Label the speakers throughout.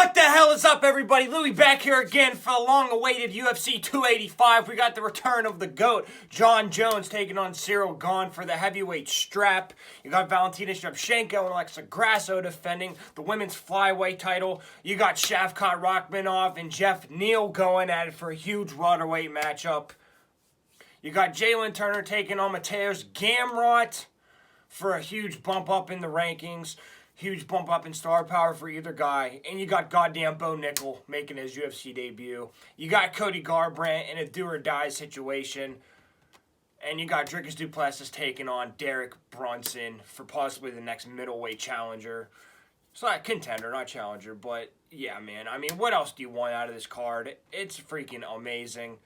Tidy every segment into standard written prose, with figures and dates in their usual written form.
Speaker 1: What the hell is up, everybody? Louis back here again for the long-awaited UFC 285. We got the return of the GOAT, Jon Jones, taking on Cyril Gane for the heavyweight strap. You got Valentina Shevchenko and Alexa Grasso defending the women's flyweight title. You got Shavkat Rakhmonov and Jeff Neal going at it for a huge welterweight matchup. You got Jalen Turner taking on Mateusz Gamrot for a huge bump up in the rankings. Huge bump up in star power for either guy. And you got goddamn Bo Nickel making his UFC debut. You got Cody Garbrandt in a do-or-die situation. And you got Dricus du Plessis taking on Derek Brunson for possibly the next middleweight challenger. It's not a contender, not challenger, but yeah, man. I mean, what else do you want out of this card? It's freaking amazing.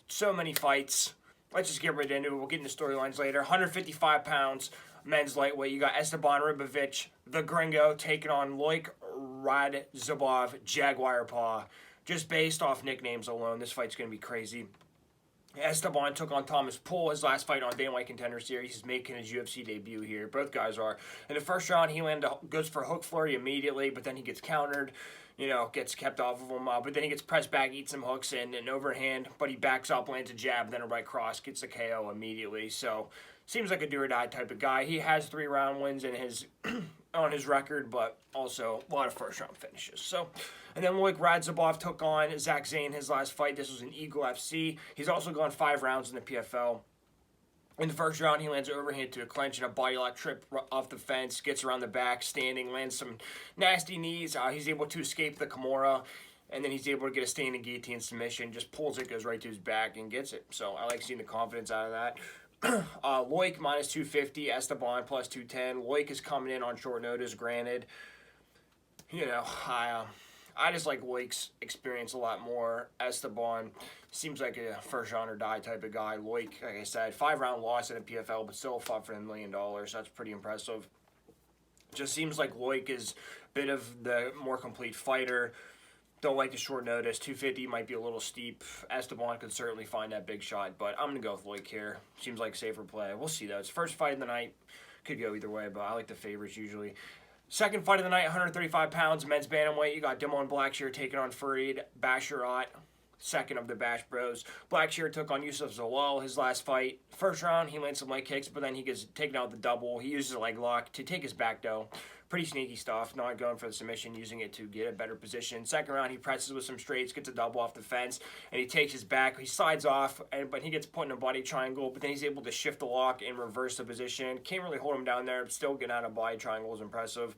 Speaker 1: So many fights. Let's just get right into it. We'll get into storylines later. 155 pounds. Men's lightweight, you got Esteban RIBOVICS, the Gringo, taking on Loik RADZHABOV, Jaguar Paw. Just based off nicknames alone, this fight's going to be crazy. Esteban took on Thomas Poole, his last fight on Dana White Contender Series. He's making his UFC debut here. Both guys are. In the first round, he goes for a hook flurry immediately, but then he gets countered. You know, gets kept off of him. But then he gets pressed back, eats some hooks in, an overhand. But he backs up, lands a jab, then a right cross, gets a KO immediately. So, seems like a do-or-die type of guy. He has 3-round wins in his on his record, but also a lot of first-round finishes. So, and then Loik RADZHABOV took on Zach Zane his last fight. This was an Eagle FC. He's also gone 5 rounds in the PFL. In the first round, he lands an overhand to a clinch and a body lock trip off the fence, gets around the back, standing, lands some nasty knees. He's able to escape the Kimura, and then he's able to get a standing guillotine submission, just pulls it, goes right to his back, and gets it. So I like seeing the confidence out of that. Loik minus 250, Esteban plus 210. Loik is coming in on short notice, granted. You know, I just like Loik's experience a lot more. Esteban seems like a first round or die type of guy. Loik, like I said, 5-round loss in the PFL, but still fought for $1 million. That's pretty impressive. Just seems like Loik is a bit of the more complete fighter. Don't like the short notice. 250 might be a little steep. Esteban could certainly find that big shot, but I'm going to go with Loik here. Seems like a safer play. We'll see, though. It's first fight of the night. Could go either way, but I like the favorites usually. Second fight of the night, 135 pounds, men's bantamweight. You got Damon BLACKSHEAR taking on Farid BASHARAT, second of the Bash Bros. BLACKSHEAR took on Yusuf Zalal his last fight. First round, he lands some leg kicks, but then he gets taken out with the double. He uses a leg lock to take his back, though. Pretty sneaky stuff, not going for the submission, using it to get a better position. Second round, he presses with some straights, gets a double off the fence, and he takes his back. He slides off, but he gets put in a body triangle, but then he's able to shift the lock and reverse the position. Can't really hold him down there, still getting out of body triangle is impressive.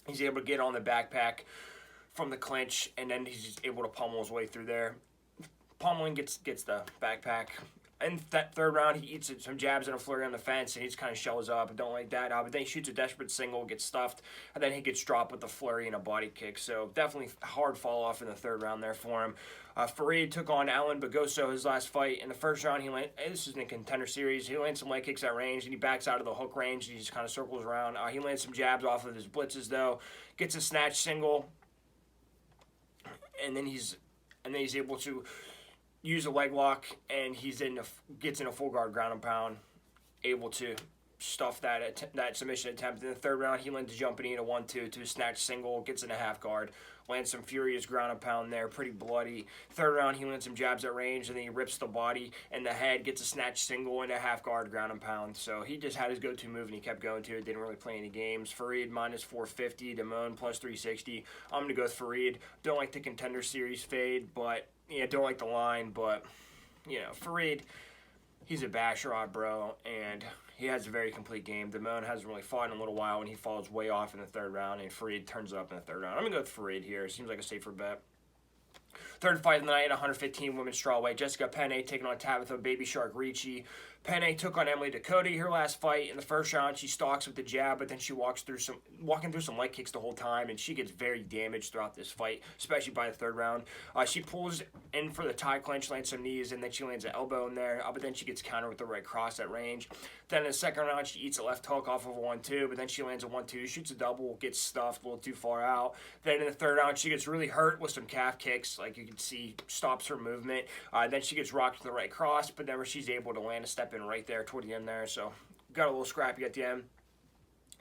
Speaker 1: He's able to get on the backpack from the clinch, and then he's just able to pummel his way through there. Pummeling gets the backpack. In that third round, he eats some jabs and a flurry on the fence, and he just kind of shells up. I don't like that. But then he shoots a desperate single, gets stuffed, and then he gets dropped with a flurry and a body kick. So definitely hard fall off in the third round there for him. Farid took on Alan Bagoso his last fight. In the first round, this is in a contender series. He lands some leg kicks at range, and he backs out of the hook range. And he just kind of circles around. He lands some jabs off of his blitzes, though. Gets a snatch single, and then he's able to use a leg lock, and gets in a full guard ground and pound, able to stuff that submission attempt. In the third round, he lands a jumping knee in a 1-2 to a snatch single, gets in a half guard, lands some furious ground and pound there, pretty bloody. Third round, he lands some jabs at range, and then he rips the body and the head, gets a snatch single and a half guard ground and pound. So he just had his go-to move, and he kept going to it, didn't really play any games. Farid minus 450, Damon plus 360. I'm going to go with Farid. Don't like the contender series fade, but yeah, don't like the line, but, you know, Farid, he's a Basharat, bro, and he has a very complete game. Damon hasn't really fought in a little while, and he falls way off in the third round, and Farid turns it up in the third round. I'm going to go with Farid here. Seems like a safer bet. Third fight of the night at 115 women's strawweight. Jessica Penne taking on Tabitha Baby Shark Ricci. Penne took on Emily Ducote her last fight. In the first round, she stalks with the jab, but then she walking through some leg kicks the whole time, and she gets very damaged throughout this fight, especially by the third round. She pulls in for the tie clinch, lands some knees, and then she lands an elbow in there, but then she gets countered with the right cross at range. Then in the second round, she eats a left hook off of a 1-2, but then she lands a 1-2, shoots a double, gets stuffed a little too far out. Then in the third round, she gets really hurt with some calf kicks, like you can see, stops her movement. Then she gets rocked to the right cross, but then she's able to land a step in right there toward the end there. So got a little scrappy at the end.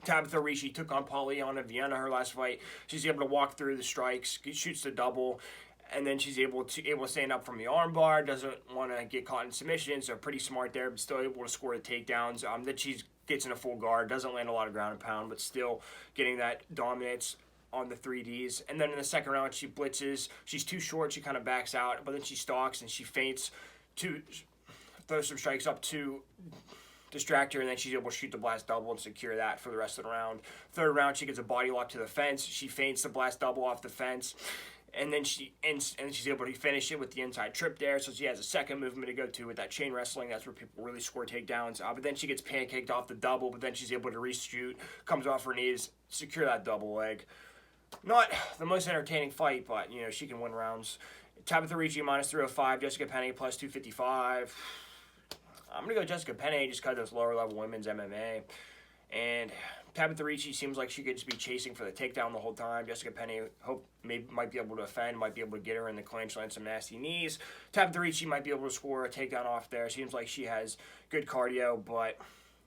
Speaker 1: Tabitha Ricci took on Polyana Vienna her last fight. She's able to walk through the strikes, shoots the double, and then she's able to stand up from the armbar. Doesn't want to get caught in submission, so pretty smart there, but still able to score the takedowns. Then she gets in a full guard, doesn't land a lot of ground and pound, but still getting that dominance on the 3Ds. And then in the second round, she blitzes. She's too short. She kind of backs out, but then she stalks and she feints to throw some strikes up to distract her, and then she's able to shoot the blast double and secure that for the rest of the round. Third round, she gets a body lock to the fence. She feints the blast double off the fence, and then she's able to finish it with the inside trip there. So she has a second movement to go to with that chain wrestling. That's where people really score takedowns. But then she gets pancaked off the double, but then she's able to reshoot, comes off her knees, secure that double leg. Not the most entertaining fight, but, you know, she can win rounds. Tabitha Ricci minus 305, Jessica Penne plus 255. I'm going to go Jessica Penne just because it's lower level women's MMA. And Tabitha Ricci seems like she could just be chasing for the takedown the whole time. Jessica Penne might be able to defend, might be able to get her in the clinch, land some nasty knees. Tabitha Ricci might be able to score a takedown off there. Seems like she has good cardio, but,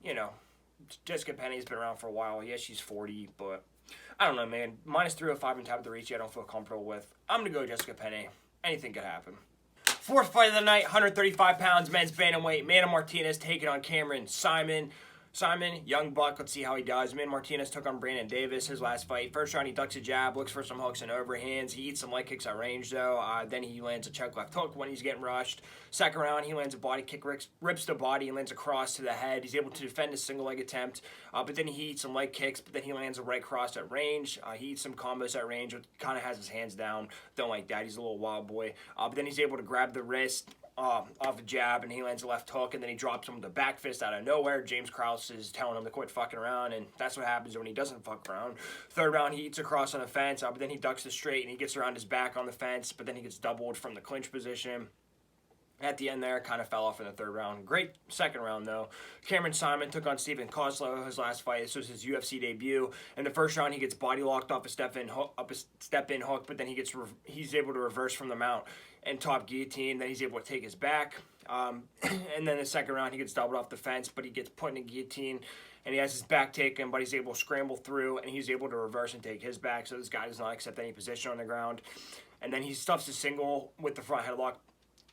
Speaker 1: you know, Jessica Penne's been around for a while. Yes, she's 40, but I don't know, man. Minus 305 in Tabitha Ricci I don't feel comfortable with. I'm going to go Jessica Penne. Anything could happen. Fourth fight of the night, 135 pounds, men's bantamweight. Martinez taking on Cameron Saaiman. Saaiman, young buck, let's see how he does. Martinez took on Brandon Davis his last fight. First round, he ducks a jab, looks for some hooks and overhands. He eats some leg kicks at range, though. Then he lands a check left hook when he's getting rushed. Second round, he lands a body kick, rips the body, and lands a cross to the head. He's able to defend his single leg attempt, but then he eats some leg kicks, but then he lands a right cross at range. He eats some combos at range, which kind of has his hands down. Don't like that. He's a little wild boy. But then he's able to grab the wrist off a jab, and he lands a left hook, and then he drops him with a back fist out of nowhere. James Krause is telling him to quit fucking around, and that's what happens when he doesn't fuck around. Third round, he eats a cross on the fence, but then he ducks the straight, and he gets around his back on the fence, but then he gets doubled from the clinch position. At the end there, kind of fell off in the third round. Great second round, though. Cameron Saaiman took on Stephen Kozlow his last fight. This was his UFC debut. In the first round, he gets body locked off a step-in hook, but then he's able to reverse from the mount and top guillotine. Then he's able to take his back. And then the second round, he gets doubled off the fence, but he gets put in a guillotine, and he has his back taken, but he's able to scramble through, and he's able to reverse and take his back, so this guy does not accept any position on the ground. And then he stuffs a single with the front headlock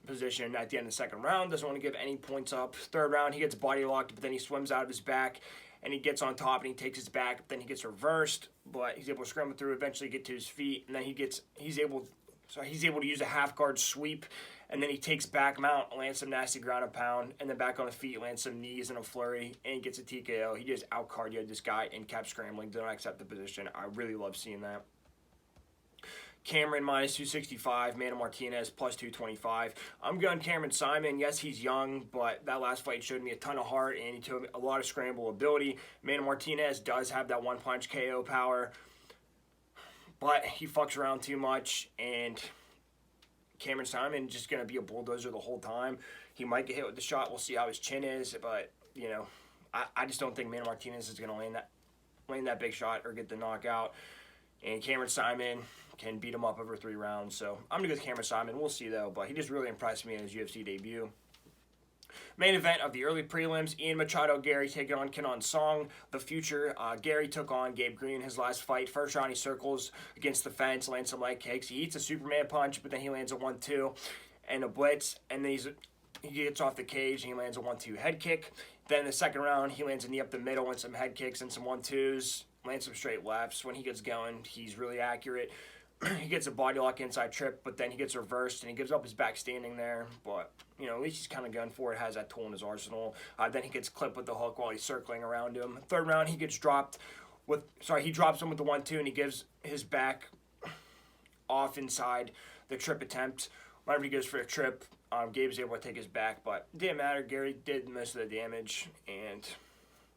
Speaker 1: position at the end of the second round. Doesn't want to give any points up. Third round, he gets body locked, but then he swims out of his back, and he gets on top, and he takes his back, but then he gets reversed, but he's able to scramble through, eventually get to his feet, and then he's able to use a half guard sweep, and then he takes back mount, lands some nasty ground and pound, and then back on the feet, lands some knees and a flurry, and he gets a TKO. He just out-cardioed this guy and kept scrambling, did not accept the position. I really love seeing that. Cameron minus 265, Martinez plus 225. I'm going Cameron Saaiman. Yes, he's young, but that last fight showed me a ton of heart, and he took a lot of scramble ability. Martinez does have that one-punch KO power, but he fucks around too much, and Cameron Saaiman just going to be a bulldozer the whole time. He might get hit with the shot. We'll see how his chin is, but, you know, I just don't think Martinez is going to land that big shot or get the knockout. And Cameron Saaiman can beat him up over 3 rounds. So I'm going to go with Cameron Saaiman. We'll see, though. But he just really impressed me in his UFC debut. Main event of the early prelims, Ian Machado Garry taking on Kenan Song, the future. Garry took on Gabe Green his last fight. First round, he circles against the fence, lands some leg kicks. He eats a Superman punch, but then he lands a 1-2 and a blitz. And then he gets off the cage and he lands a 1-2 head kick. Then in the second round, he lands a knee up the middle and some head kicks and some 1-2s. Lands some straight lefts. When he gets going, he's really accurate. He gets a body lock inside trip, but then he gets reversed, and he gives up his back standing there. But, you know, at least he's kind of going for it, has that tool in his arsenal. Then he gets clipped with the hook while he's circling around him. Third round, he drops him with the 1-2, and he gives his back off inside the trip attempt. Whenever he goes for a trip, Gabe's able to take his back, but it didn't matter. Garry did most of the damage, and,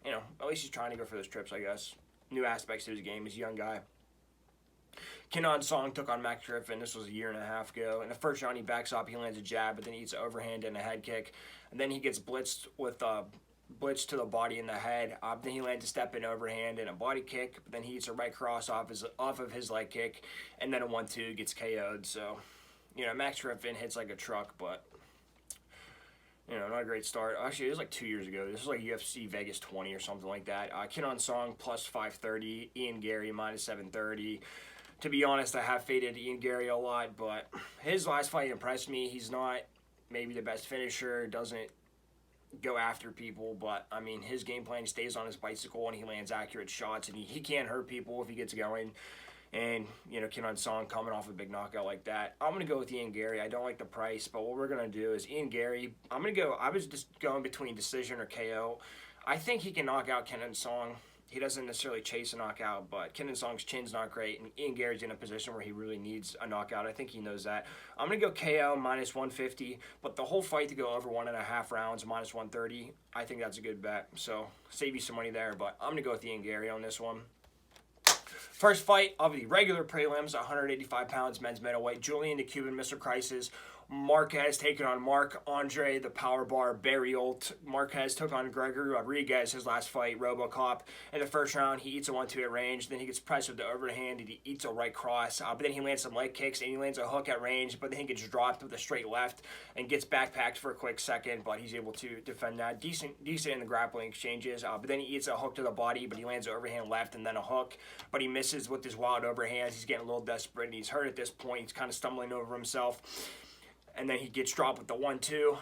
Speaker 1: you know, at least he's trying to go for those trips, I guess. New aspects to his game. He's a young guy. Kenan Song took on Max Griffin. This was a year and a half ago. In the first round, he backs up. He lands a jab, but then he eats an overhand and a head kick. And then he gets blitzed with blitz to the body and the head. Then he lands a step-in overhand and a body kick. But then he eats a right cross off of his leg kick. And then a 1-2 gets KO'd. So, you know, Max Griffin hits like a truck, but, You know, not a great start. Actually, it was like 2 years ago. This was like UFC Vegas 20 or something like that. Kenan Song plus 530. Ian Garry minus 730. To be honest, I have faded Ian Garry a lot, but his last fight impressed me. He's not maybe the best finisher. Doesn't go after people, but I mean, his game plan, he stays on his bicycle and he lands accurate shots, and he can hurt people if he gets going. And, you know, Kenan Song coming off a big knockout like that. I'm going to go with Ian Garry. I don't like the price, but what we're going to do is Ian Garry, I was just going between decision or KO. I think he can knock out Kenan Song. He doesn't necessarily chase a knockout, but Kenan Song's chin's not great, and Ian Garry's in a position where he really needs a knockout. I think he knows that. I'm going to go KO minus 150, but the whole fight to go over 1.5 rounds, minus 130, I think that's a good bet. So save you some money there, but I'm going to go with Ian Garry on this one. First fight of the regular prelims, 185 pounds, men's middleweight. Julian the Cuban, Mr. Crisis. Marquez taking on Marc-Andre, the power bar, BRRIAULT. Marquez took on Gregory Rodriguez, his last fight, RoboCop. In the first round, he eats a 1-2 at range. Then he gets pressed with the overhand, and he eats a right cross. But then he lands some leg kicks, and he lands a hook at range. But then he gets dropped with a straight left and gets backpacked for a quick second. But he's able to defend that. Decent in the grappling exchanges. But then he eats a hook to the body, but he lands an overhand left and then a hook. But he misses with his wild overhands. He's getting a little desperate, and he's hurt at this point. He's kind of stumbling over himself. And then he gets dropped with the 1-2.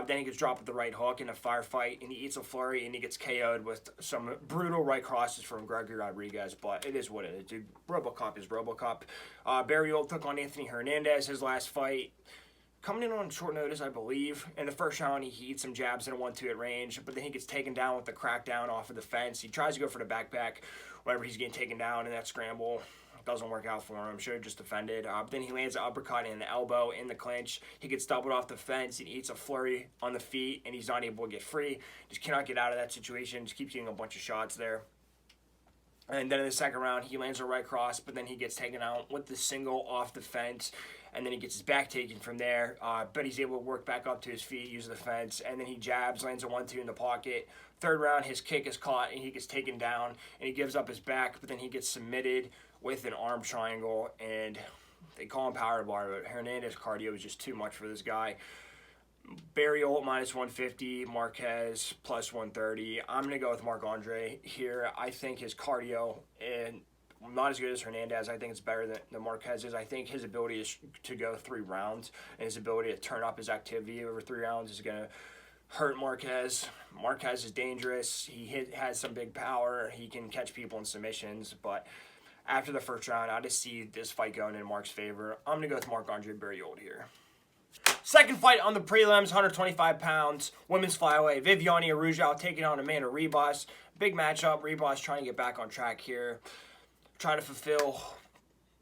Speaker 1: Then he gets dropped with the right hook in a firefight, and he eats a flurry, and he gets KO'd with some brutal right crosses from Gregory Rodriguez. But it is what it is, dude. RoboCop is RoboCop. BRRIAULT took on Anthony Hernandez, his last fight. Coming in on short notice, I believe. In the first round, he eats some jabs in a 1-2 at range, but then he gets taken down with the crackdown off of the fence. He tries to go for the backpack whenever he's getting taken down in that scramble. Doesn't work out for him. Should have just defended. But then he lands an uppercut and an elbow in the clinch. He gets doubled off the fence. He eats a flurry on the feet, and he's not able to get free. Just cannot get out of that situation. Just keeps getting a bunch of shots there. And then in the second round, he lands a right cross, but then he gets taken out with the single off the fence, and then he gets his back taken from there. But he's able to work back up to his feet, use the fence, and then he jabs, lands a 1-2 in the pocket. Third round, his kick is caught, and he gets taken down, and he gives up his back, but then he gets submitted with an arm triangle, and they call him power bar, but Hernandez cardio is just too much for this guy. BRRIAULT minus 150, Marquez plus 130. I'm going to go with Marc-Andre here. I think his cardio, and not as good as Hernandez. I think it's better than Marquez's. I think his ability to go 3 rounds and his ability to turn up his activity over 3 rounds is going to hurt Marquez. Marquez is dangerous. He has some big power. He can catch people in submissions, but after the first round, I just see this fight going in Mark's favor. I'm going to go with Marc-Andre BRRIAULT here. Second fight on the prelims, 125 pounds, women's flyweight. Viviane Araujo taking on Amanda Ribas. Big matchup. Ribas trying to get back on track here. Trying to fulfill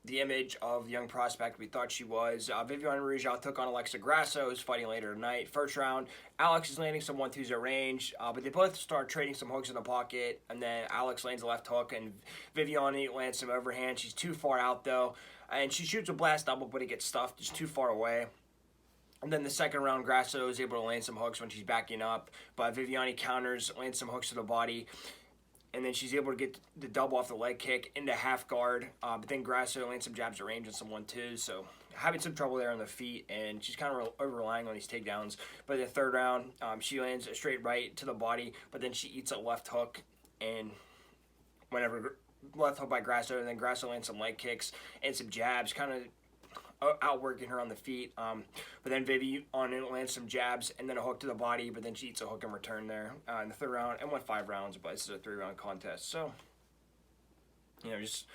Speaker 1: the image of the young prospect we thought she was. Viviane Araujo took on Alexa Grasso, who's fighting later tonight. First round, Alex is landing some 1-2s at range, but they both start trading some hooks in the pocket, and then Alex lands a left hook, and Viviane lands some overhand. She's too far out, though, and she shoots a blast double, but it gets stuffed just too far away. And then the second round, Grasso is able to land some hooks when she's backing up, but Viviane counters, lands some hooks to the body, and then she's able to get the double off the leg kick into half guard. But then Grasso lands some jabs at range and some 1-2s. So having some trouble there on the feet, and she's kind of over-relying on these takedowns. But in the third round, she lands a straight right to the body, but then she eats a left hook, and whenever left hook by Grasso, and then Grasso lands some leg kicks and some jabs, kind of outworking her on the feet. But then Viviane lands some jabs and then a hook to the body, but then she eats a hook in return there in the third round, and went 5 rounds, but this is a 3-round contest. So, you know, just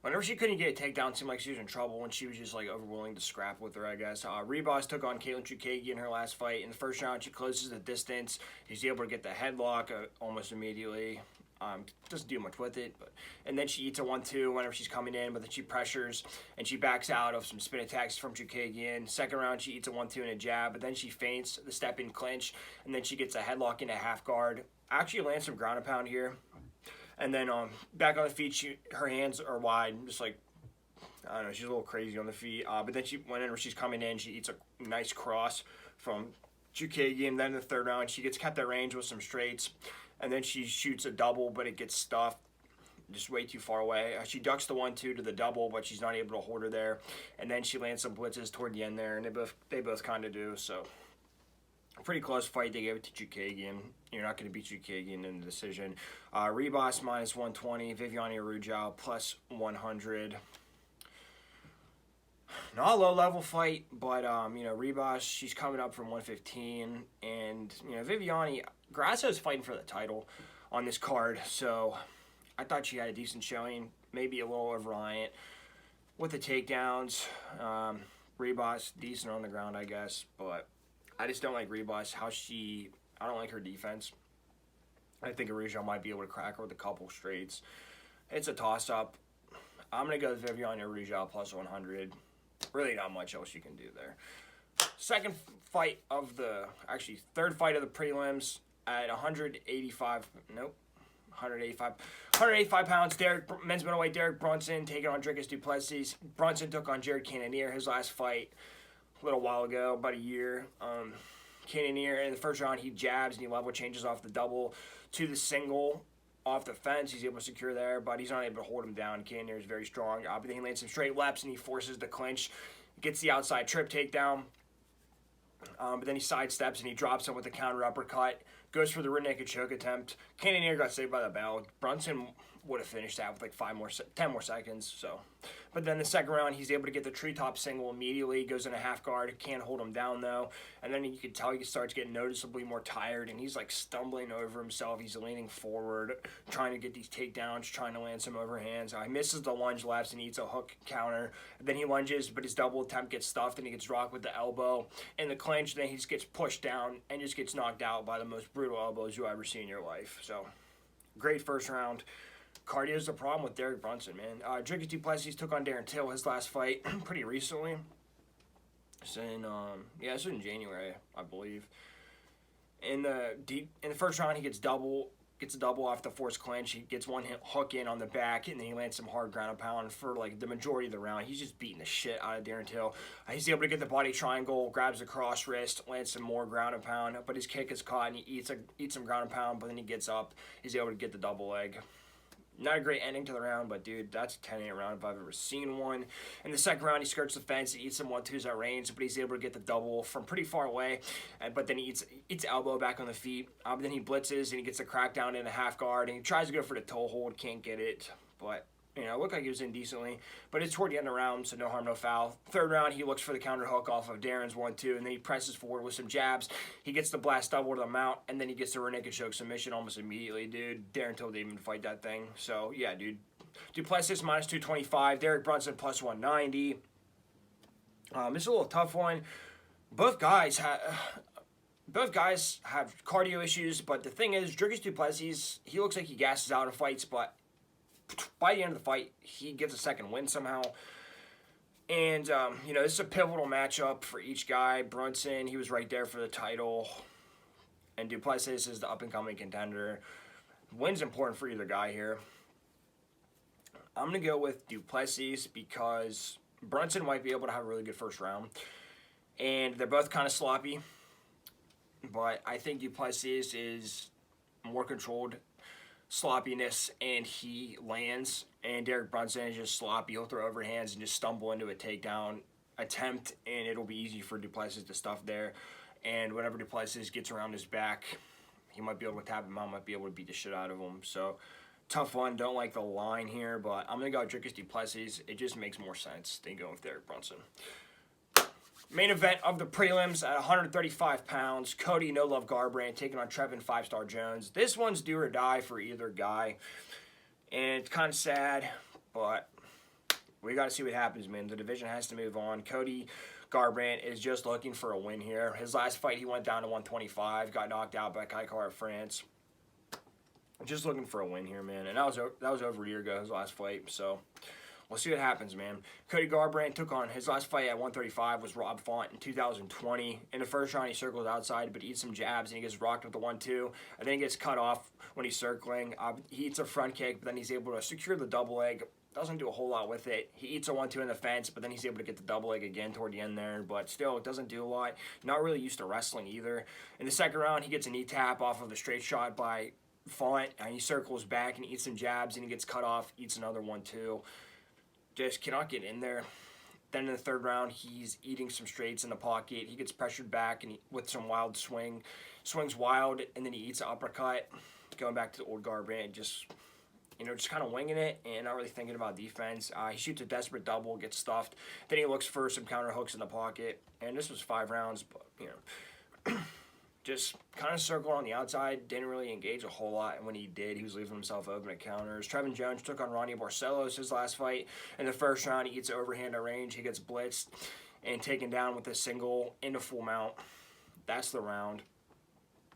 Speaker 1: whenever she couldn't get a takedown, it seemed like she was in trouble, when she was just like overwilling to scrap with her, I guess. Ribas took on Katlyn Chookagian in her last fight. In the first round, she closes the distance. She's able to get the headlock almost immediately. Doesn't do much with it, and then she eats a 1-2 whenever she's coming in, but then she pressures and she backs out of some spin attacks from Chookagian. Second round, she eats a 1-2 and a jab, but then she feints the step in clinch, and then she gets a headlock into half guard. Actually lands some ground and pound here, and then back on the feet, her hands are wide, just like, I don't know, she's a little crazy on the feet. But then whenever she's coming in, she eats a nice cross from Chookagian. Then in the third round, she gets kept at range with some straights. And then she shoots a double, but it gets stuffed just way too far away. She ducks the 1-2 to the double, but she's not able to hold her there. And then she lands some blitzes toward the end there, and they both kind of do. So Pretty close fight. They gave it to Chukagian. You're not going to beat Chukagian in the decision. Ribas minus 120. Viviane Araujo plus 100. Not a low-level fight, but, you know, Ribas, she's coming up from 115. And, you know, Viviane, Grasso's fighting for the title on this card. So I thought she had a decent showing. Maybe a little over-reliant with the takedowns. Ribas, decent on the ground, I guess. But I just don't like Ribas, I don't like her defense. I think Araujo might be able to crack her with a couple straights. It's a toss-up. I'm going to go with Viviane Araujo plus 100. Really not much else you can do there. Second fight of the, actually third fight of the prelims at 185 pounds. Men's middleweight Derek Brunson taking on Dricus du Plessis. Brunson took on Jared Cannonier his last fight a little while ago, about a year. Cannonier in the first round, he jabs and he level changes off the double to the single off the fence. He's able to secure there, but he's not able to hold him down. Cannonier is very strong. But then he lands some straight leps and he forces the clinch, gets the outside trip takedown. But then he sidesteps and he drops him with a counter uppercut. Goes for the rear naked choke attempt. Cannonier got saved by the bell. Brunson would have finished that with like 10 more seconds. So, but then the second round, he's able to get the treetop single immediately. Goes in a half guard. Can't hold him down though. And then you can tell he starts getting noticeably more tired, and he's like stumbling over himself. He's leaning forward, trying to get these takedowns, trying to land some overhands. He misses the lunge lefts and eats a hook counter. And then he lunges, but his double attempt gets stuffed, and he gets rocked with the elbow in the clinch. Then he just gets pushed down and just gets knocked out by the most brutal elbows you ever see in your life. So, great first round. Cardio is the problem with Derek Brunson, man. Dricus du Plessis took on Darren Till his last fight pretty recently. It's in, it's in January, I believe. In the first round, he gets a double off the forced clinch. He gets one hook in on the back, and then he lands some hard ground and pound for like the majority of the round. He's just beating the shit out of Darren Till. He's able to get the body triangle, grabs the cross wrist, lands some more ground and pound, but his kick is caught, and he eats some ground and pound, but then he gets up. He's able to get the double leg. Not a great ending to the round, but dude, that's a 10-8 round if I've ever seen one. In the second round, he skirts the fence, he eats some 1-2s at range, but he's able to get the double from pretty far away. But then he eats elbow back on the feet. But then he blitzes and he gets a crackdown in a half guard, and he tries to go for the toe hold, can't get it. But you know, it looked like he was in decently, but it's toward the end of the round, so no harm, no foul. Third round, he looks for the counter hook off of Darren's 1-2, and then he presses forward with some jabs. He gets the blast double to the mount, and then he gets the rear naked choke submission almost immediately, dude. Darren Till didn't even fight that thing. So, yeah, dude. Du Plessis minus 225, Derek Brunson plus 190. It's a little tough one. Both guys have cardio issues, but the thing is, Dricus du Plessis, he looks like he gasses out in fights, but by the end of the fight, he gets a second win somehow. And, you know, this is a pivotal matchup for each guy. Brunson, he was right there for the title. And du Plessis is the up-and-coming contender. Win's important for either guy here. I'm going to go with du Plessis because Brunson might be able to have a really good first round. And they're both kind of sloppy. But I think du Plessis is more controlled sloppiness, and he lands, and Derek Brunson is just sloppy. He'll throw overhands and just stumble into a takedown attempt, and it'll be easy for du Plessis to stuff there. And whenever du Plessis gets around his back, he might be able to tap him out, might be able to beat the shit out of him. So, tough one. Don't like the line here, but I'm going to go with Dricus du Plessis. It just makes more sense than going with Derek Brunson. Main event of the prelims at 135 pounds. Cody No Love Garbrandt taking on Trevin 5-Star Jones. This one's do or die for either guy. And it's kind of sad, but we got to see what happens, man. The division has to move on. Cody Garbrandt is just looking for a win here. His last fight, he went down to 125, got knocked out by Kaikar France. Just looking for a win here, man. And that was over a year ago, his last fight, so we'll see what happens, man. Cody Garbrandt took on his last fight at 135 was Rob Font in 2020. In the first round, he circles outside, but he eats some jabs, and he gets rocked with the 1-2. And then he gets cut off when he's circling. He eats a front kick, but then he's able to secure the double leg. Doesn't do a whole lot with it. He eats a 1-2 in the fence, but then he's able to get the double leg again toward the end there. But still, it doesn't do a lot. Not really used to wrestling either. In the second round, he gets a knee tap off of the straight shot by Font, and he circles back and eats some jabs, and he gets cut off, eats another 1-2. Just cannot get in there. Then in the third round, he's eating some straights in the pocket. He gets pressured back and with some wild swings wild, and then he eats an uppercut. Going back to the old Garbrandt, just kind of winging it and not really thinking about defense. He shoots a desperate double, gets stuffed. Then he looks for some counter hooks in the pocket. And this was 5 rounds, but, just kind of circled on the outside. Didn't really engage a whole lot. And when he did, he was leaving himself open at counters. Trevin Jones took on Ronnie Barcelos his last fight. In the first round, he eats an overhand at range. He gets blitzed and taken down with a single into full mount. That's the round.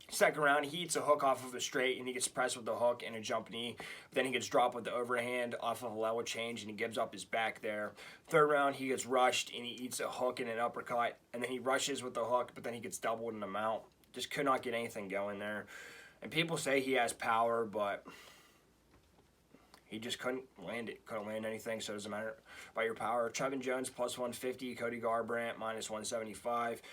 Speaker 1: Second round, he eats a hook off of a straight, and he gets pressed with the hook and a jump knee. Then he gets dropped with the overhand off of a level change, and he gives up his back there. Third round, he gets rushed, and he eats a hook and an uppercut. And then he rushes with the hook, but then he gets doubled in the mount. Just could not get anything going there. And people say he has power, but he just couldn't land it. Couldn't land anything, so it doesn't matter about your power. Trevin Jones, plus 150. Cody Garbrandt, minus 175.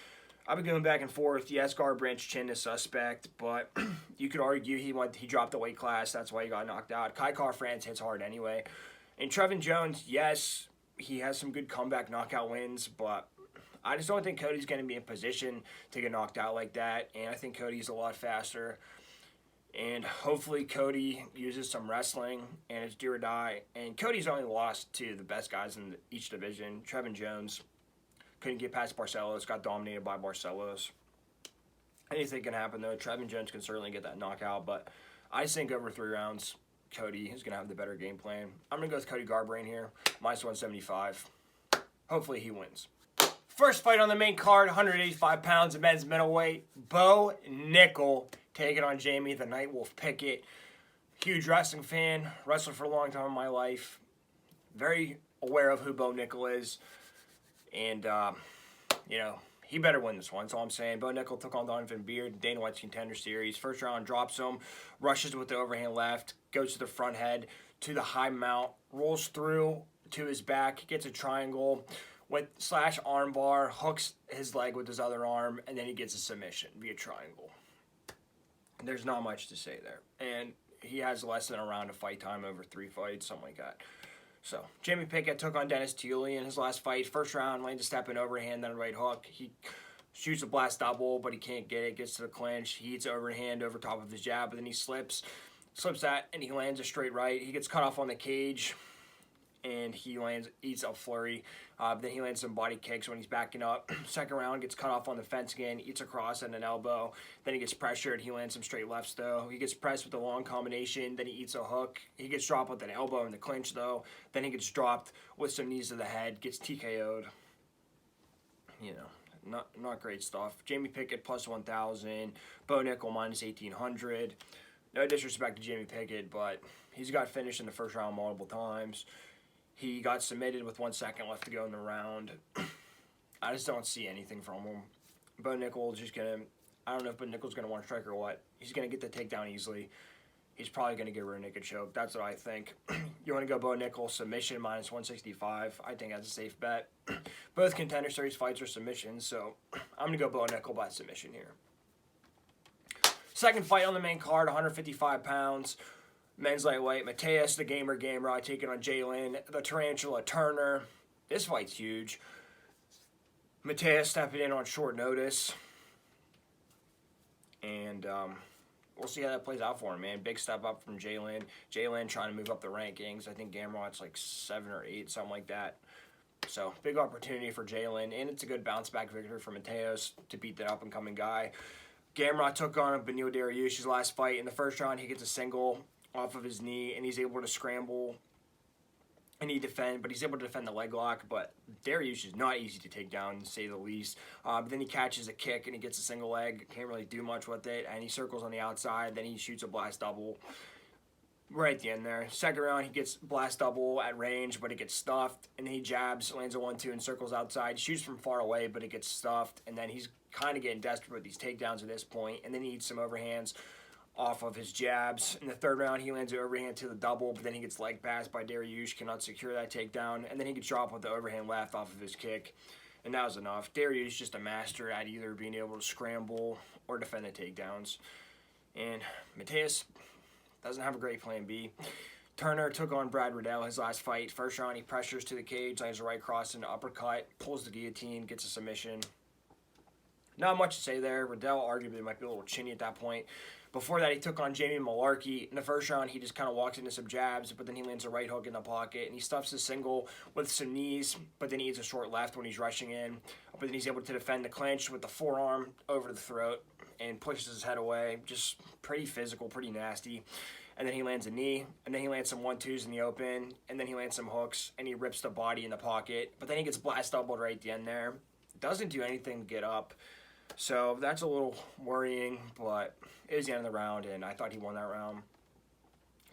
Speaker 1: I've been going back and forth. Yes, Garbrandt's chin is suspect, but you could argue he dropped the weight class. That's why he got knocked out. Kai Kara-France hits hard anyway. And Trevin Jones, yes, he has some good comeback knockout wins, but I just don't think Cody's going to be in position to get knocked out like that. And I think Cody's a lot faster. And hopefully Cody uses some wrestling and it's do or die. And Cody's only lost to the best guys in each division. Trevin Jones couldn't get past Barcelos, got dominated by Barcelos. Anything can happen, though. Trevin Jones can certainly get that knockout, but I just think over 3 rounds, Cody is going to have the better game plan. I'm going to go with Cody Garbrandt here, minus 175. Hopefully he wins. First fight on the main card, 185 pounds of men's middleweight. Bo Nickal taking on Jamie the Nightwolf Pickett. Huge wrestling fan, wrestled for a long time in my life. Very aware of who Bo Nickal is. And, he better win this one. That's all I'm saying. Bo Nickal took on Donovan Beard, Dana White's Contender Series. First round, drops him, rushes with the overhand left, goes to the front head, to the high mount, rolls through to his back, gets a triangle with slash arm bar, hooks his leg with his other arm, and then he gets a submission via triangle. There's not much to say there. And he has less than a round of fight time over 3 fights, something like that. So, Jamie Pickett took on Dennis Thiele in his last fight. First round, lands a step in overhand, then a right hook. He shoots a blast double, but he can't get it. Gets to the clinch. He eats overhand over top of his jab, but then he slips that, and he lands a straight right. He gets cut off on the cage, and he eats a flurry. Then he lands some body kicks when he's backing up. Second round, gets cut off on the fence again, eats a cross and an elbow. Then he gets pressured. He lands some straight lefts, though. He gets pressed with a long combination. Then he eats a hook. He gets dropped with an elbow in the clinch, though. Then he gets dropped with some knees to the head, gets TKO'd. Not great stuff. Jamie Pickett, plus 1,000. Bo Nickal, minus 1,800. No disrespect to Jamie Pickett, but he's got finished in the first round multiple times. He got submitted with 1 second left to go in the round. I just don't see anything from him. Bo Nickal just going to, I don't know if Bo Nickal's going to want to strike or what. He's going to get the takedown easily. He's probably going to get a rear naked choke. That's what I think. You want to go Bo Nickal, submission, minus 165. I think that's a safe bet. Both Contender Series fights are submissions, so I'm going to go Bo Nickal by submission here. Second fight on the main card, 155 pounds. Men's lightweight, Mateus, the Gamer Gamrot, taking on Jalen, the Tarantula Turner. This fight's huge. Mateus stepping in on short notice. And we'll see how that plays out for him, man. Big step up from Jalen. Jalen trying to move up the rankings. I think Gamrot's like 7 or 8, something like that. So, big opportunity for Jalen. And it's a good bounce-back victory for Mateus to beat that up-and-coming guy. Gamrot took on Beneil Dariush's last fight. In the first round, he gets a single off of his knee, and he's able to scramble and he's able to defend the leg lock, but Dariush is not easy to take down, to say the least. But then he catches a kick, and he gets a single leg, can't really do much with it, and he circles on the outside, then he shoots a blast double right at the end there. Second round, he gets blast double at range, but it gets stuffed, and he jabs, lands a 1-2, and circles outside, shoots from far away, but it gets stuffed, and then he's kind of getting desperate with these takedowns at this point, and then he eats some overhands off of his jabs. In the third round, he lands an overhand to the double, but then he gets leg passed by Dariush, cannot secure that takedown, and then he gets dropped with the overhand left off of his kick, and that was enough. Dariush just a master at either being able to scramble or defend the takedowns, and Mateus doesn't have a great plan B. Turner took on Brad Riddell his last fight. First round, he pressures to the cage, lands a right cross and uppercut, pulls the guillotine, gets a submission. Not much to say there. Riddell arguably might be a little chinny at that point. Before that, he took on Jamie Malarkey. In the first round, he just kind of walks into some jabs, but then he lands a right hook in the pocket, and he stuffs his single with some knees, but then he eats a short left when he's rushing in. But then he's able to defend the clinch with the forearm over the throat and pushes his head away. Just pretty physical, pretty nasty. And then he lands a knee, and then he lands some 1-2s in the open, and then he lands some hooks, and he rips the body in the pocket. But then he gets blast doubled right at the end there. Doesn't do anything to get up. So that's a little worrying, but it was the end of the round, and I thought he won that round.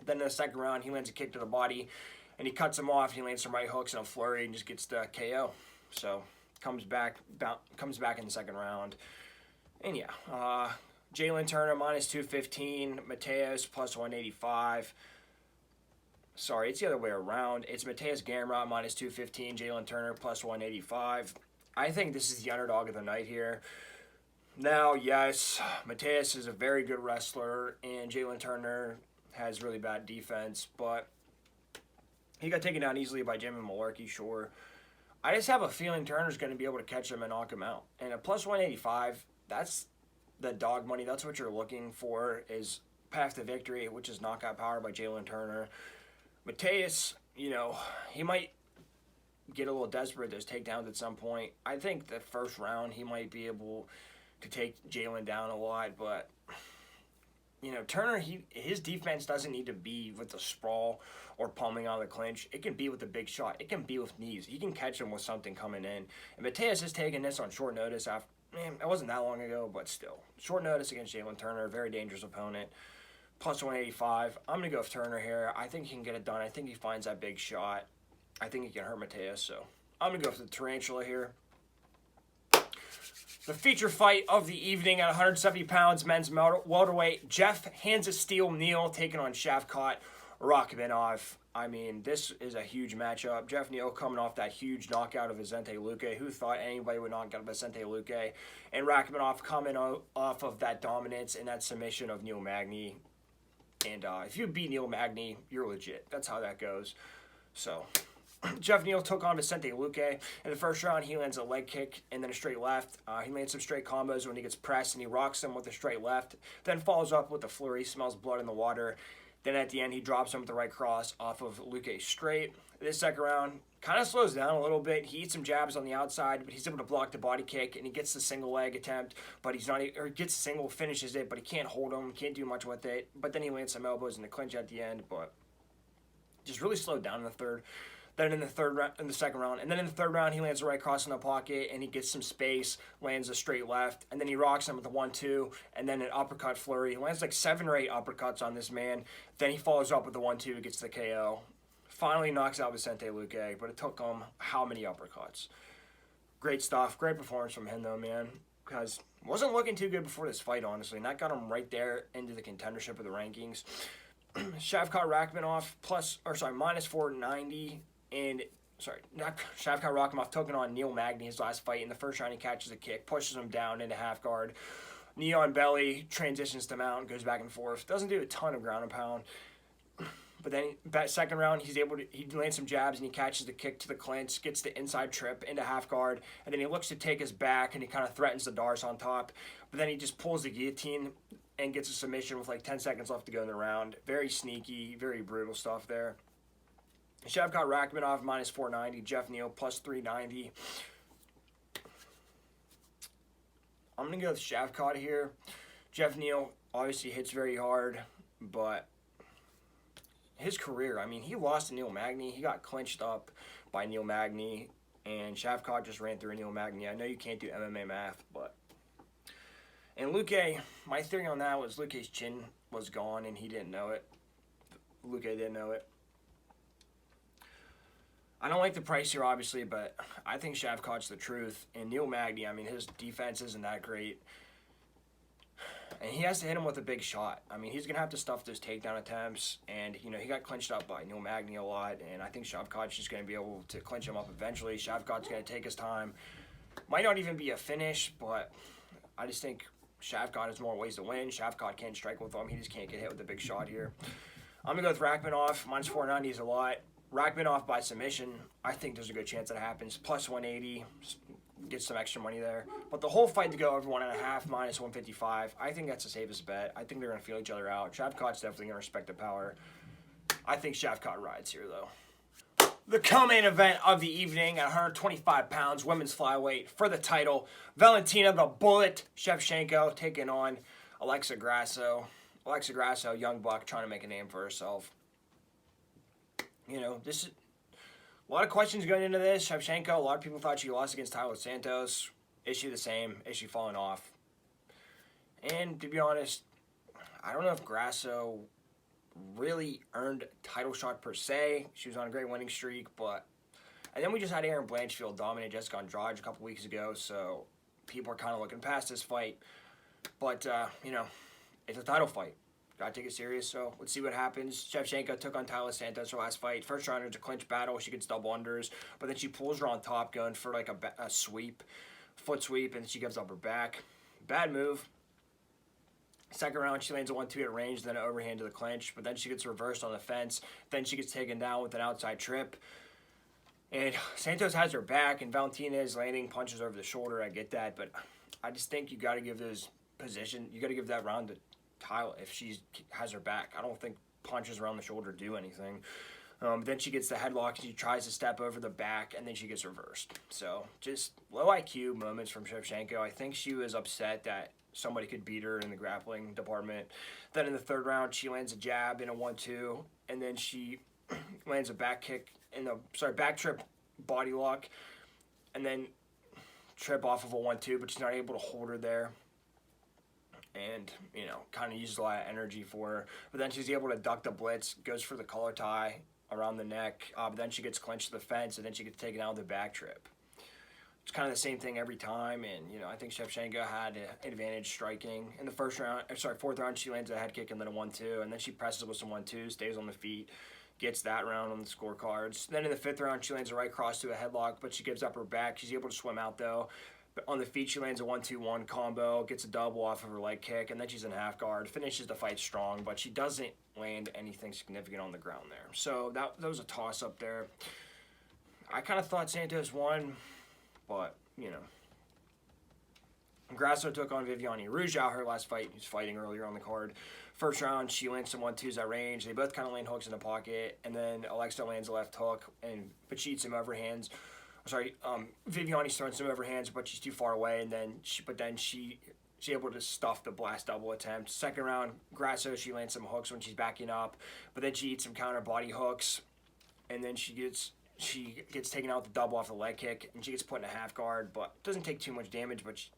Speaker 1: Then in the second round, he lands a kick to the body, and he cuts him off, and he lands some right hooks and a flurry and just gets the KO. So comes back in the second round. And yeah, Jalen Turner minus 215, Mateus plus 185. Sorry, it's the other way around. It's Mateus Gamrot minus 215, Jalen Turner plus 185. I think this is the underdog of the night here. Now, yes, Mateus is a very good wrestler, and Jalen Turner has really bad defense, but he got taken down easily by Jamie Malarkey, sure. I just have a feeling Turner's going to be able to catch him and knock him out. And a plus 185, that's the dog money. That's what you're looking for, is path to victory, which is knockout power by Jalen Turner. Mateus, you know, he might get a little desperate with those takedowns at some point. I think the first round he might be able to take Jalen down a lot, but you know, Turner, his defense doesn't need to be with the sprawl or pummeling on the clinch. It can be with the big shot. It can be with knees. He can catch him with something coming in. And Mateus has taken this on short notice after, man, it wasn't that long ago, but still. Short notice against Jalen Turner, very dangerous opponent. Plus 185. I'm going to go with Turner here. I think he can get it done. I think he finds that big shot. I think he can hurt Mateus, so I'm going to go for the Tarantula here. The feature fight of the evening at 170 pounds, men's welterweight, Jeff Hands of Steel Neal taking on Shavkat Rakhmonov. I mean, this is a huge matchup. Jeff Neal coming off that huge knockout of Vicente Luque. Who thought anybody would knock out Vicente Luque? And Rakhmonov coming off of that dominance and that submission of Neil Magny. And if you beat Neil Magny, you're legit. That's how that goes. So Jeff Neal took on Vicente Luque. In the first round, he lands a leg kick and then a straight left. He lands some straight combos when he gets pressed, and he rocks him with a straight left. Then follows up with a flurry, smells blood in the water. Then at the end, he drops him with the right cross off of Luque straight. This second round kind of slows down a little bit. He eats some jabs on the outside, but he's able to block the body kick, and he gets the single leg attempt, but he's not, or gets the single, finishes it, but he can't hold him, can't do much with it. But then he lands some elbows in the clinch at the end, but just really slowed down in the third. Then in the second round, and then in the third round, he lands a right cross in the pocket, and he gets some space, lands a straight left, and then he rocks him with a 1-2, and then an uppercut flurry. He lands like 7 or 8 uppercuts on this man. Then he follows up with the 1-2, gets the KO. Finally knocks out Vicente Luque, but it took him how many uppercuts? Great stuff, great performance from him though, man. Because wasn't looking too good before this fight, honestly, and that got him right there into the contendership of the rankings. Shavkat Rakhmonov minus 490. And, Shavkat Rakhmonov took on Neil Magny his last fight. In the first round, he catches a kick, pushes him down into half guard. Knee on belly, transitions to mount, goes back and forth. Doesn't do a ton of ground and pound. But then, that second round, he lands some jabs, and he catches the kick to the clinch, gets the inside trip into half guard, and then he looks to take his back, and he kind of threatens the Dars on top. But then he just pulls the guillotine and gets a submission with like 10 seconds left to go in the round. Very sneaky, very brutal stuff there. Shavkat Rakhmonov minus 490, Jeff Neal plus 390. I'm going to go with Shavkat here. Jeff Neal obviously hits very hard, but his career, I mean, he lost to Neil Magny. He got clinched up by Neil Magny, and Shavkat just ran through Neil Magny. I know you can't do MMA math, but... And Luque, my theory on that was Luque's chin was gone, and he didn't know it. Luque didn't know it. I don't like the price here, obviously, but I think Shavkat's the truth. And Neil Magny, I mean, his defense isn't that great. And he has to hit him with a big shot. I mean, he's going to have to stuff those takedown attempts. And, you know, he got clinched up by Neil Magny a lot. And I think Shavkat's just going to be able to clinch him up eventually. Shavkat's going to take his time. Might not even be a finish, but I just think Shavkat has more ways to win. Shavkat can't strike with him. He just can't get hit with a big shot here. I'm going to go with Rakhmonov. Minus 490 is a lot. Rakhmonov by submission, I think there's a good chance that happens. Plus 180, get some extra money there. But the whole fight to go over 1.5, minus 155, I think that's the safest bet. I think they're going to feel each other out. Shavkat's definitely going to respect the power. I think Shavkat rides here, though. The co-main event of the evening at 125 pounds, women's flyweight for the title. Valentina the Bullet Shevchenko taking on Alexa Grasso. Alexa Grasso, young buck, trying to make a name for herself. You know, this is a lot of questions going into this. Shevchenko, a lot of people thought she lost against Tyler Santos. Is she the same? Is she falling off? And to be honest, I don't know if Grasso really earned a title shot per se. She was on a great winning streak, but... And then we just had Aaron Blanchfield dominate Jessica Andrade a couple weeks ago, so people are kind of looking past this fight. But, you know, it's a title fight. Gotta take it serious, so let's see what happens. Shevchenko took on Tyler Santos her last fight. First round, it was a clinch battle. She gets double unders, but then she pulls her on top, going for like a sweep, foot sweep, and she gives up her back. Bad move. Second round, she lands a 1-2 at range, then an overhand to the clinch, but then she gets reversed on the fence. Then she gets taken down with an outside trip. And Santos has her back, and Valentina is landing punches over the shoulder. I get that, but I just think you got to give those position. You got to give that round to Tyler if she has her back. I don't think punches around the shoulder do anything. Then she gets the headlock, and she tries to step over the back, and then she gets reversed. So just low IQ moments from Shevchenko. I think she was upset that somebody could beat her in the grappling department. Then in the third round, she lands a jab in a 1-2, and then she lands a back kick in the back trip body lock, and then trip off of a 1-2, but she's not able to hold her there. And, you know, kind of uses a lot of energy for her. But then she's able to duck the blitz, goes for the collar tie around the neck, but then she gets clinched to the fence, and then she gets taken out of the back trip. It's kind of the same thing every time, and, you know, I think Shevchenko had an advantage striking. In the fourth round, she lands a head kick and then a 1-2, and then she presses with some 1-2s, stays on the feet, gets that round on the scorecards. Then in the fifth round, she lands a right cross to a headlock, but she gives up her back. She's able to swim out, though. But on the feet, she lands a 1-2-1 combo, gets a double off of her leg kick, and then she's in half guard, finishes the fight strong, but she doesn't land anything significant on the ground there. So that was a toss-up there. I kind of thought Santos won, but, you know. Grasso took on Viviane Rougeau her last fight. He was fighting earlier on the card. First round, she lands some 1-2s at range. They both kind of land hooks in the pocket, and then Alexa lands a left hook, but she eats some overhands. Viviane's throwing some overhands, but she's too far away, and then she's able to stuff the blast double attempt. Second round, Grasso, she lands some hooks when she's backing up, but then she eats some counter body hooks, and then she gets taken out with the double off the leg kick, and she gets put in a half guard, but doesn't take too much damage, but she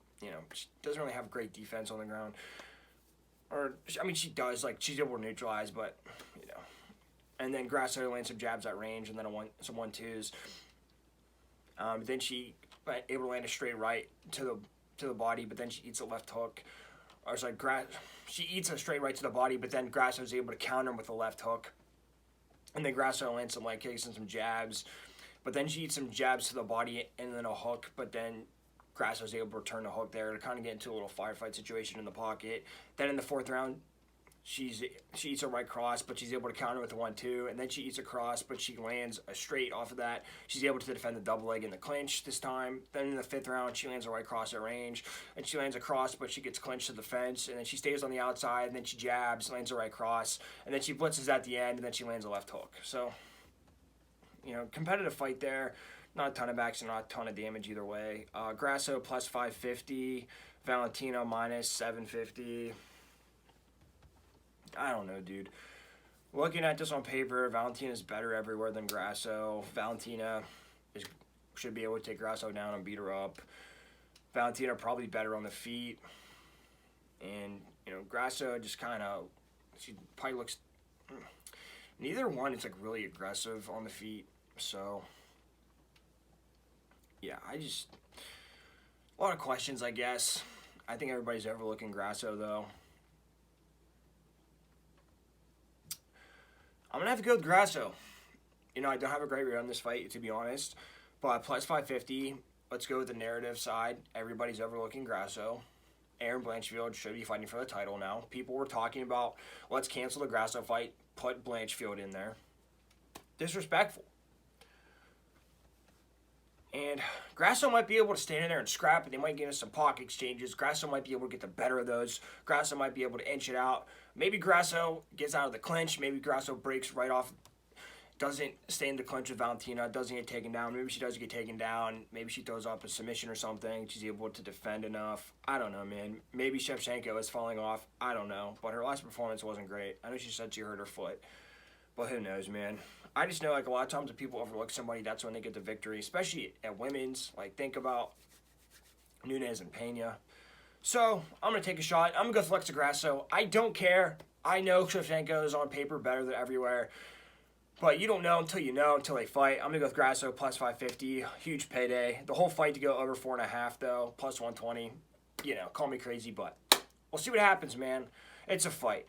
Speaker 1: doesn't really have great defense on the ground. She does, she's able to neutralize, but, you know. And then Grasso lands some jabs at range, and then some 1-2s. Then she able to land a straight right to the body, but then she eats a left hook. She eats a straight right to the body, but then Grasso is able to counter him with a left hook. And then Grasso lands some leg kicks and some jabs, but then she eats some jabs to the body and then a hook, but then Grasso is able to return the hook there to kind of get into a little firefight situation in the pocket. Then in the fourth round, she eats a right cross, but she's able to counter with a 1-2, and then she eats a cross, but she lands a straight off of that. She's able to defend the double leg in the clinch this time. Then in the fifth round, she lands a right cross at range, and she lands a cross, but she gets clinched to the fence, and then she stays on the outside, and then she jabs, lands a right cross, and then she blitzes at the end, and then she lands a left hook. So, you know, competitive fight there. Not a ton of action, not a ton of damage either way. Grasso plus 550, Valentina minus 750. I don't know, dude. Looking at this on paper, Valentina's better everywhere than Grasso. Valentina should be able to take Grasso down and beat her up. Valentina probably better on the feet. And, you know, Grasso just kind of, she probably looks, neither one is really aggressive on the feet. So, yeah, a lot of questions, I guess. I think everybody's overlooking Grasso, though. I'm going to have to go with Grasso. You know, I don't have a great read on this fight, to be honest. But plus 550, let's go with the narrative side. Everybody's overlooking Grasso. Aaron Blanchfield should be fighting for the title now. People were talking about, let's cancel the Grasso fight, put Blanchfield in there. Disrespectful. And Grasso might be able to stand in there and scrap it. They might get us some pocket exchanges. Grasso might be able to get the better of those. Grasso might be able to inch it out. Maybe Grasso gets out of the clinch. Maybe Grasso breaks right off, doesn't stay in the clinch with Valentina, doesn't get taken down. Maybe she does get taken down. Maybe she throws up a submission or something. She's able to defend enough. I don't know, man. Maybe Shevchenko is falling off. I don't know. But her last performance wasn't great. I know she said she hurt her foot. But who knows, man. I just know, like, a lot of times when people overlook somebody, that's when they get the victory, especially at women's. Like, think about Nunes and Pena. So, I'm going to take a shot. I'm going to go Flex Grasso. I don't care. I know Shevchenko is on paper better than everywhere. But you don't know until they fight. I'm going to go with Grasso, plus 550. Huge payday. The whole fight to go over 4.5, though, plus 120. You know, call me crazy, but we'll see what happens, man. It's a fight.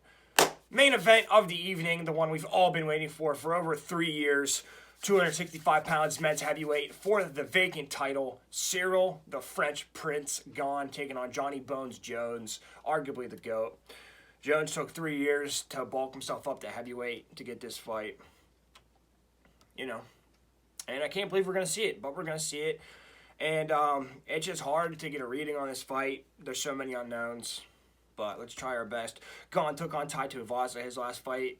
Speaker 1: Main event of the evening, the one we've all been waiting for over 3 years. 265 pounds men's heavyweight for the vacant title. Cyril, the French Prince, Gane, taking on Johnny Bones Jones, arguably the GOAT. Jones took 3 years to bulk himself up to heavyweight to get this fight. You know, and I can't believe we're going to see it, but we're going to see it. And it's just hard to get a reading on this fight. There's so many unknowns. But let's try our best. Gane took on Tai Tuivasa his last fight.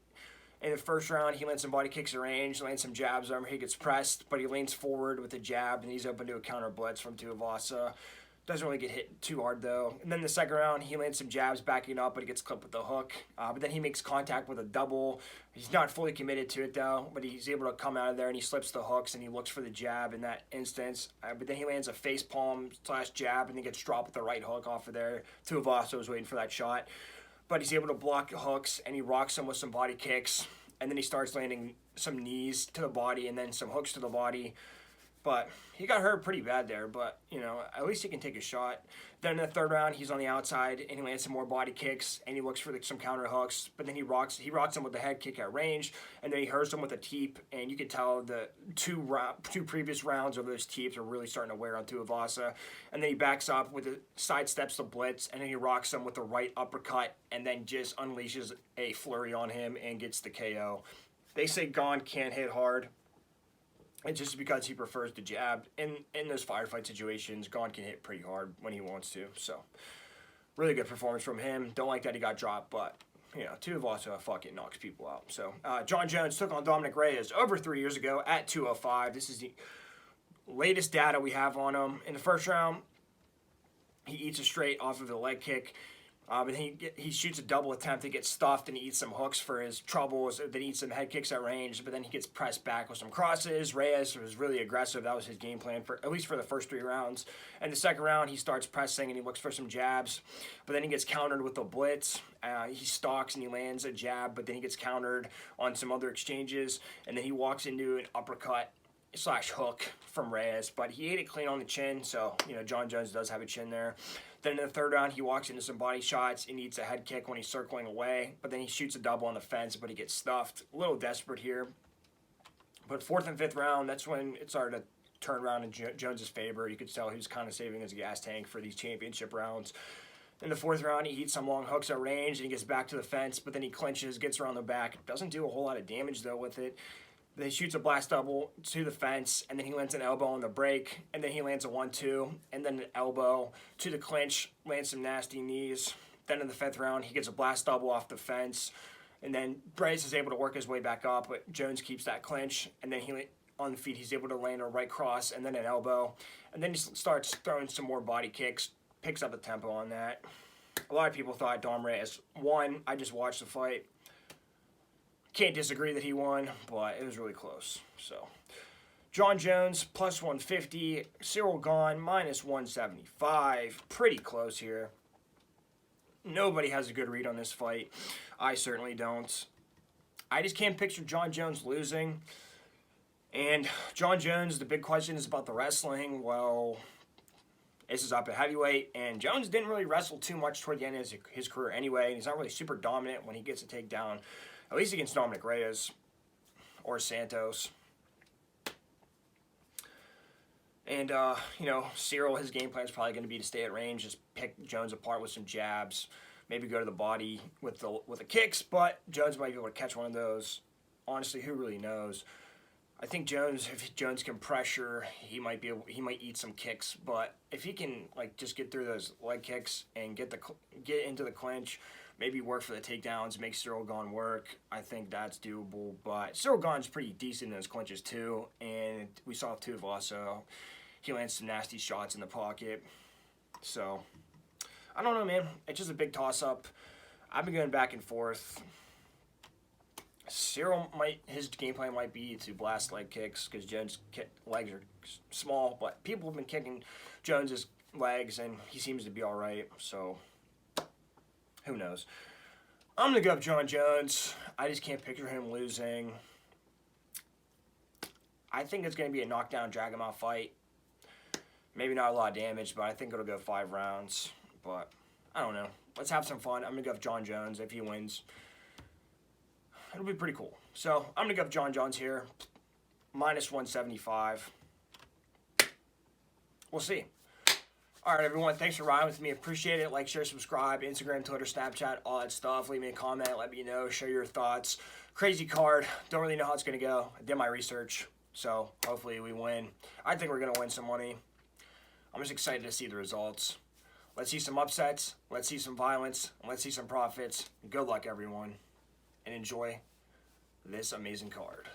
Speaker 1: In the first round, he lands some body kicks at range, lands some jabs on him. He gets pressed, but he leans forward with a jab, and he's open to a counter blitz from Tuivasa. Doesn't really get hit too hard, though. And then the second round, he lands some jabs backing up, but he gets clipped with the hook. But then he makes contact with a double. He's not fully committed to it, though, but he's able to come out of there, and he slips the hooks, and he looks for the jab in that instance. But then he lands a face palm / jab, and he gets dropped with the right hook off of there. Tuivasa was waiting for that shot. But he's able to block the hooks, and he rocks him with some body kicks. And then he starts landing some knees to the body and then some hooks to the body. But he got hurt pretty bad there, but, you know, at least he can take a shot. Then in the third round, he's on the outside, and he lands some more body kicks, and he looks for some counter hooks. But then he rocks him with the head kick at range, and then he hurts him with a teep, and you can tell the two previous rounds of those teeps are really starting to wear on Tuivasa. And then he backs up with the sidesteps the blitz, and then he rocks him with the right uppercut, and then just unleashes a flurry on him and gets the KO. They say Gane can't hit hard. It's just because he prefers the jab. In those firefight situations, Gane can hit pretty hard when he wants to. So, really good performance from him. Don't like that he got dropped, but, you know, Tuivasa fucking knocks people out. So, Jon Jones took on Dominic Reyes over 3 years ago at 205. This is the latest data we have on him. In the first round, he eats a straight off of the leg kick. And he shoots a double attempt. He gets stuffed and he eats some hooks for his troubles. Then he eats some head kicks at range, but then he gets pressed back with some crosses. Reyes was really aggressive. That was his game plan, for at least for the first 3 rounds. And the second round, he starts pressing and he looks for some jabs. But then he gets countered with a blitz. He stalks and he lands a jab, but then he gets countered on some other exchanges. And then he walks into an uppercut / hook from Reyes. But he ate it clean on the chin, so, you know, Jon Jones does have a chin there. Then in the third round, he walks into some body shots and eats a head kick when he's circling away. But then he shoots a double on the fence, but he gets stuffed. A little desperate here. But fourth and fifth round, that's when it started to turn around in Jones' favor. You could tell he was kind of saving his gas tank for these championship rounds. In the fourth round, he eats some long hooks at range and he gets back to the fence, but then he clinches, gets around the back. Doesn't do a whole lot of damage, though, with it. Then he shoots a blast double to the fence, and then he lands an elbow on the break, and then he lands a 1-2, and then an elbow to the clinch, lands some nasty knees. Then in the fifth round, he gets a blast double off the fence, and then Bryce is able to work his way back up, but Jones keeps that clinch, and then on the feet, he's able to land a right cross, and then an elbow, and then he starts throwing some more body kicks, picks up the tempo on that. A lot of people thought Dom Reyes won. I just watched the fight. Can't disagree that he won, but it was really close. So, Jon Jones, plus 150. Cyril Gane, minus 175. Pretty close here. Nobody has a good read on this fight. I certainly don't. I just can't picture Jon Jones losing. And Jon Jones, the big question is about the wrestling. Well, this is up at heavyweight, and Jones didn't really wrestle too much toward the end of his career anyway, and he's not really super dominant when he gets a takedown. At least against Dominic Reyes or Santos. And, you know, Cyril, his game plan is probably going to be to stay at range, just pick Jones apart with some jabs, maybe go to the body with the kicks, but Jones might be able to catch one of those. Honestly, who really knows? I think Jones, if Jones can pressure, he might eat some kicks, but if he can like just get through those leg kicks and get into the clinch, maybe work for the takedowns, make Cyril Gane work, I think that's doable. But Cyril Gane's pretty decent in those clinches too, and we saw Tuivasa. He lands some nasty shots in the pocket. So, I don't know, man. It's just a big toss-up. I've been going back and forth. Cyril his game plan might be to blast leg kicks because Jones' legs are small, but people have been kicking Jones's legs, and he seems to be all right. So, who knows? I'm going to go with Jon Jones. I just can't picture him losing. I think it's going to be a knockdown, drag him out fight. Maybe not a lot of damage, but I think it'll go 5 rounds. But, I don't know. Let's have some fun. I'm going to go with Jon Jones if he wins. It'll be pretty cool. So, I'm going to go with Jon Jones here. Minus 175. We'll see. All right, everyone. Thanks for riding with me. Appreciate it. Like, share, subscribe. Instagram, Twitter, Snapchat, all that stuff. Leave me a comment. Let me know. Share your thoughts. Crazy card. Don't really know how it's going to go. I did my research. So, hopefully we win. I think we're going to win some money. I'm just excited to see the results. Let's see some upsets. Let's see some violence. And let's see some profits. Good luck, everyone. And enjoy this amazing card.